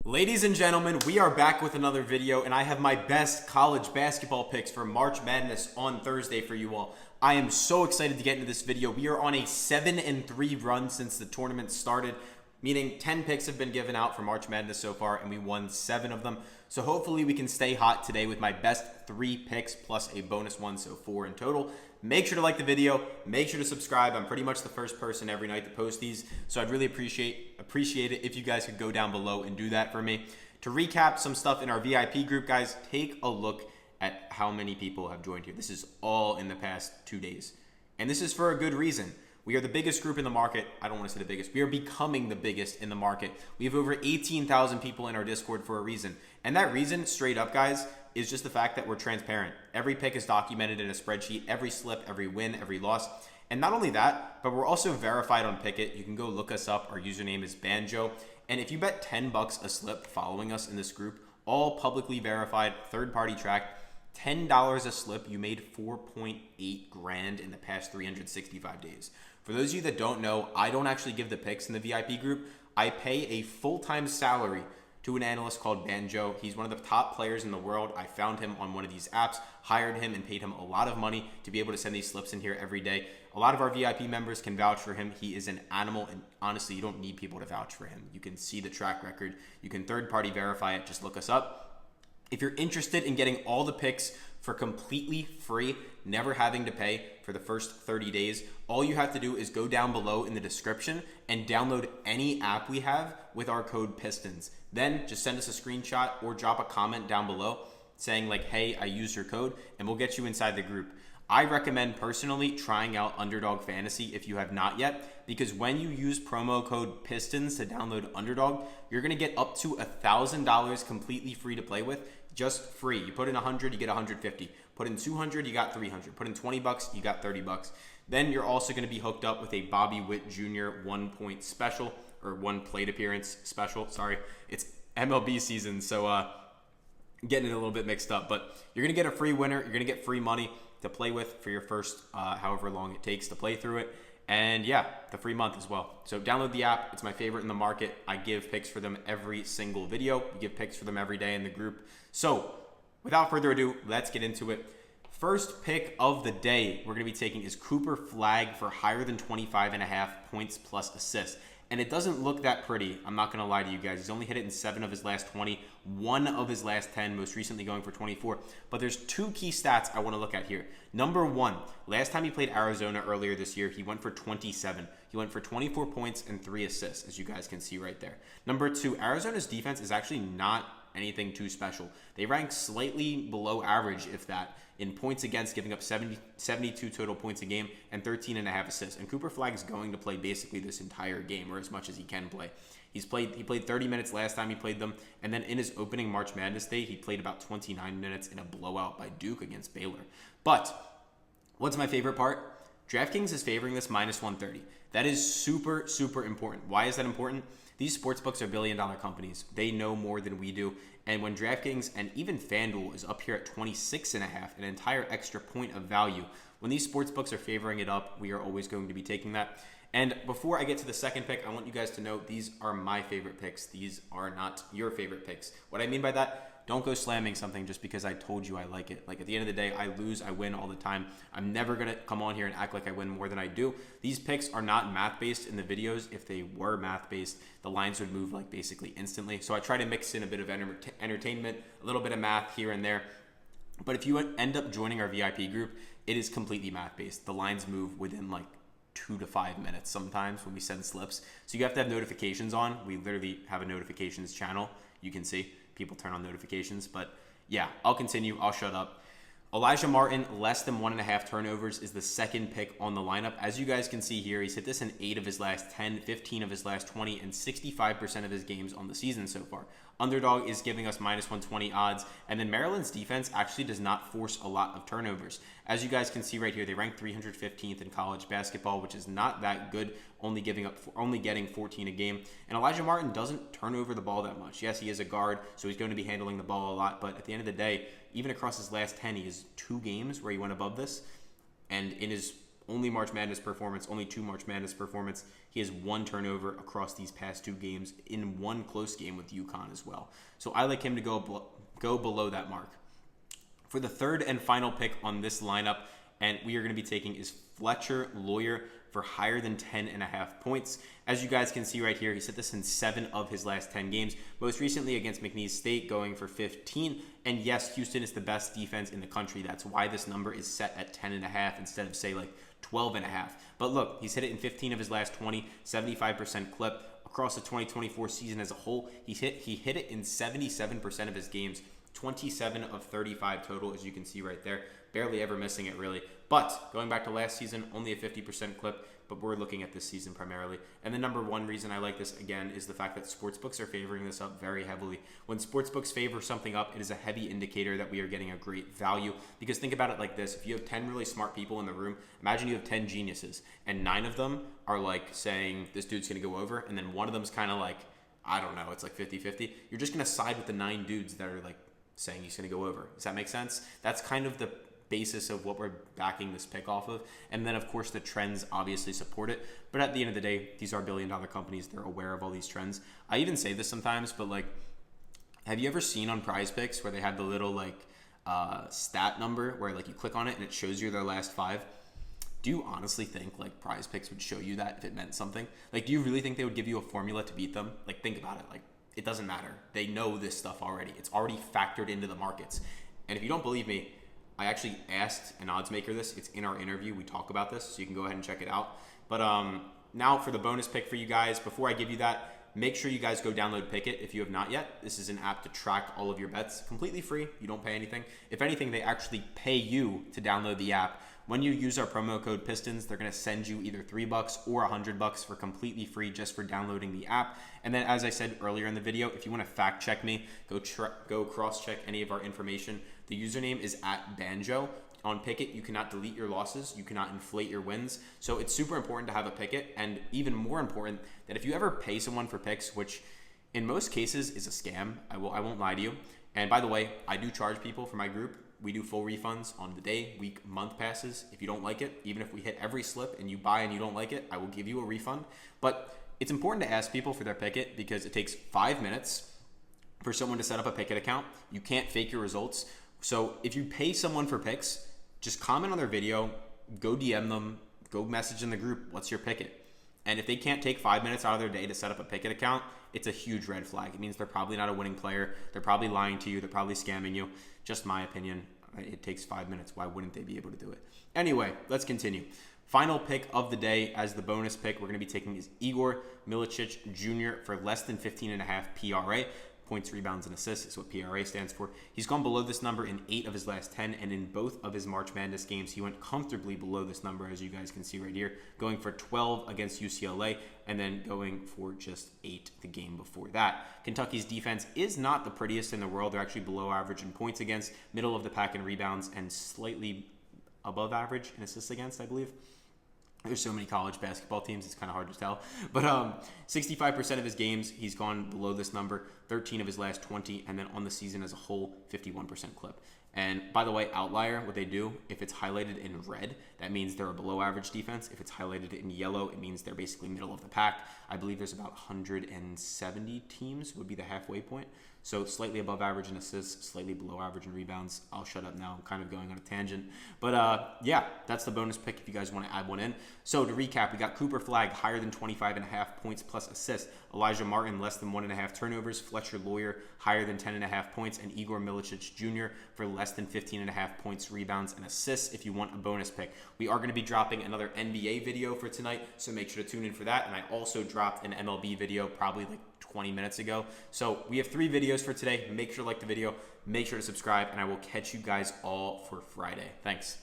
Ladies and gentlemen, we are back with another video, and I have my best college basketball picks for March Madness on Thursday for you all. I am so excited to get into this video. We are on a 7-3 run since the tournament started, meaning 10 picks have been given out for March Madness so far, and we won 7 of them. So hopefully we can stay hot today with my best 3 picks plus a bonus one, so 4 in total. Make sure to like the video. Make sure to subscribe. I'm pretty much the first person every night to post these, so I'd really appreciate it if you guys could go down below and do that for me. To recap some stuff in our VIP group, guys, take a look at how many people have joined here. This is all in the past 2 days, and this is for a good reason. We are the biggest group in the market. I don't want to say the biggest. We are becoming the biggest in the market. We have over 18,000 people in our Discord for a reason. And that reason, straight up, guys, is just the fact that we're transparent. Every pick is documented in a spreadsheet, every slip, every win, every loss. And not only that, but we're also verified on Pikkit. You can go look us up. Our username is Banjo. And if you bet $10 a slip following us in this group, all publicly verified, third-party tracked, $10 a slip, you made 4.8 grand in the past 365 days. For those of you that don't know, I don't actually give the picks in the VIP group. I pay a full-time salary to an analyst called Banjo. He's one of the top players in the world. I found him on one of these apps, hired him, and paid him a lot of money to be able to send these slips in here every day. A lot of our VIP members can vouch for him. He is an animal, and honestly, you don't need people to vouch for him. You can see the track record. You can third-party verify it. Just look us up. If you're interested in getting all the picks for completely free, never having to pay for the first 30 days, all you have to do is go down below in the description and download any app we have with our code PISTONS. Then just send us a screenshot or drop a comment down below saying like, hey, I used your code, and we'll get you inside the group. I recommend personally trying out Underdog Fantasy if you have not yet, because when you use promo code PISTONS to download Underdog, you're going to get up to $1,000 completely free to play with, just free. You put in 100, you get 150. Put in 200, you got 300. Put in $20, you got $30. Then you're also going to be hooked up with a Bobby Witt Jr. 1 point special, or 1 plate appearance special. Sorry, it's MLB season, so getting it a little bit mixed up. But you're going to get a free winner. You're going to get free money to play with for your first however long it takes to play through it. And yeah, the free month as well. So download the app. It's my favorite in the market. I give picks for them every single video. We give picks for them every day in the group. So without further ado, let's get into it. First pick of the day we're going to be taking is Cooper Flagg for higher than 25.5 points plus assists. And it doesn't look that pretty. I'm not going to lie to you guys. He's only hit it in 7 of his last 20, 1 of his last 10, most recently going for 24. But there's 2 key stats I want to look at here. Number 1, last time he played Arizona earlier this year, he went for 27. He went for 24 points and 3 assists, as you guys can see right there. Number 2, Arizona's defense is actually not anything too special. They rank slightly below average, if that, in points against, giving up 72 total points a game and 13.5 assists. And Cooper Flagg is going to play basically this entire game, or as much as he can play. He played 30 minutes last time he played them, and then in his opening March Madness day, he played about 29 minutes in a blowout by Duke against Baylor. But what's my favorite part? Draftkings is favoring this minus 130. That is super, super important. Why is that important? These sportsbooks are billion-dollar companies. They know more than we do. And when Draftkings and even Fanduel is up here at 26.5, an entire extra point of value, when these sportsbooks are favoring it up, we are always going to be taking that. And before I get to the second pick, I want you guys to know these are my favorite picks. These are not your favorite picks. What I mean by that, don't go slamming something just because I told you I like it. Like, at the end of the day, I lose, I win all the time. I'm never going to come on here and act like I win more than I do. These picks are not math-based in the videos. If they were math-based, the lines would move like basically instantly. So I try to mix in a bit of entertainment, a little bit of math here and there. But if you end up joining our VIP group, it is completely math-based. The lines move within like 2 to 5 minutes sometimes when we send slips. So you have to have notifications on. We literally have a notifications channel. You can see people turn on notifications. But yeah, I'll continue. I'll shut up. Elijah Martin, less than 1.5 turnovers, is the second pick on the lineup. As you guys can see here, he's hit this in 8 of his last 10, 15 of his last 20, and 65% of his games on the season so far. Underdog is giving us minus 120 odds, and then Maryland's defense actually does not force a lot of turnovers. As you guys can see right here, they rank 315th in college basketball, which is not that good, only getting 14 a game. And Elijah Martin doesn't turn over the ball that much. Yes, he is a guard, so he's going to be handling the ball a lot, but at the end of the day, even across his last 10, he has 2 games where he went above this, and in his only March Madness performance, only 2 March Madness performance. He has 1 turnover across these past 2 games in 1 close game with UConn as well. So I like him to go below that mark. For the third and final pick on this lineup, and we are going to be taking, is Fletcher Loyer for higher than 10.5 points. As you guys can see right here, he's hit this in 7 of his last 10 games, most recently against McNeese State, going for 15. And yes, Houston is the best defense in the country. That's why this number is set at 10.5 instead of, say, like 12.5. But look, he's hit it in 15 of his last 20, 75% clip. Across the 2024 season as a whole, he hit it in 77% of his games, 27 of 35 total, as you can see right there. Barely ever missing it, really. But going back to last season, only a 50% clip, but we're looking at this season primarily. And the number one reason I like this, again, is the fact that sportsbooks are favoring this up very heavily. When sportsbooks favor something up, it is a heavy indicator that we are getting a great value. Because think about it like this. If you have 10 really smart people in the room, imagine you have 10 geniuses, and 9 of them are like saying, this dude's going to go over, and then one of them's kind of like, I don't know, it's like 50-50. You're just going to side with the 9 dudes that are like saying he's going to go over. Does that make sense? That's kind of the basis of what we're backing this pick off of. And then, of course, the trends obviously support it. But at the end of the day, these are billion-dollar companies. They're aware of all these trends. I even say this sometimes, but like, have you ever seen on PrizePicks where they have the little like stat number where like you click on it and it shows you their last 5? Do you honestly think like PrizePicks would show you that if it meant something? Like, do you really think they would give you a formula to beat them? Like, think about it. Like, it doesn't matter. They know this stuff already. It's already factored into the markets. And if you don't believe me, I actually asked an odds maker this. It's in our interview. We talk about this, so you can go ahead and check it out. But now for the bonus pick for you guys. Before I give you that, make sure you guys go download Pikkit if you have not yet. This is an app to track all of your bets. Completely free. You don't pay anything. If anything, they actually pay you to download the app. When you use our promo code PISTONS, they're going to send you either $3 or $100 for completely free just for downloading the app. And then, as I said earlier in the video, if you want to fact check me, go cross check any of our information. The username is @Banjo. On Pikkit, you cannot delete your losses. You cannot inflate your wins. So it's super important to have a Pikkit, and even more important that if you ever pay someone for picks, which in most cases is a scam, I won't lie to you. And by the way, I do charge people for my group. We do full refunds on the day, week, month passes. If you don't like it, even if we hit every slip and you buy and you don't like it, I will give you a refund. But it's important to ask people for their Pikkit because it takes 5 minutes for someone to set up a Pikkit account. You can't fake your results. So if you pay someone for picks, just comment on their video, go DM them, go message in the group, what's your Pikkit? And if they can't take 5 minutes out of their day to set up a Pikkit account, it's a huge red flag. It means they're probably not a winning player. They're probably lying to you. They're probably scamming you. Just my opinion. It takes 5 minutes. Why wouldn't they be able to do it? Anyway, let's continue. Final pick of the day as the bonus pick we're going to be taking is Igor Milicic Jr. for less than 15.5 PRA. Points, rebounds, and assists is what PRA stands for. He's gone below this number in 8 of his last 10, and in both of his March Madness games, he went comfortably below this number, as you guys can see right here, going for 12 against UCLA, and then going for just 8 the game before that. Kentucky's defense is not the prettiest in the world. They're actually below average in points against, middle of the pack in rebounds, and slightly above average in assists against, I believe. There's so many college basketball teams, it's kind of hard to tell. But 65% of his games, he's gone below this number, 13 of his last 20, and then on the season as a whole, 51% clip. And by the way, Outlier, what they do, if it's highlighted in red, that means they're a below average defense. If it's highlighted in yellow, it means they're basically middle of the pack. I believe there's about 170 teams would be the halfway point. So slightly above average in assists, slightly below average in rebounds. I'll shut up now. I'm kind of going on a tangent. But yeah, that's the bonus pick if you guys want to add one in. So to recap, we got Cooper Flagg higher than 25.5 points plus assists. Elijah Martin less than 1.5 turnovers. Fletcher Loyer higher than 10.5 points. And Igor Milicic Jr. for less than 15.5 points, rebounds, and assists if you want a bonus pick. We are going to be dropping another NBA video for tonight, so make sure to tune in for that. And I also dropped an MLB video probably like 20 minutes ago. So we have 3 videos for today. Make sure to like the video, make sure to subscribe, and I will catch you guys all for Friday. Thanks.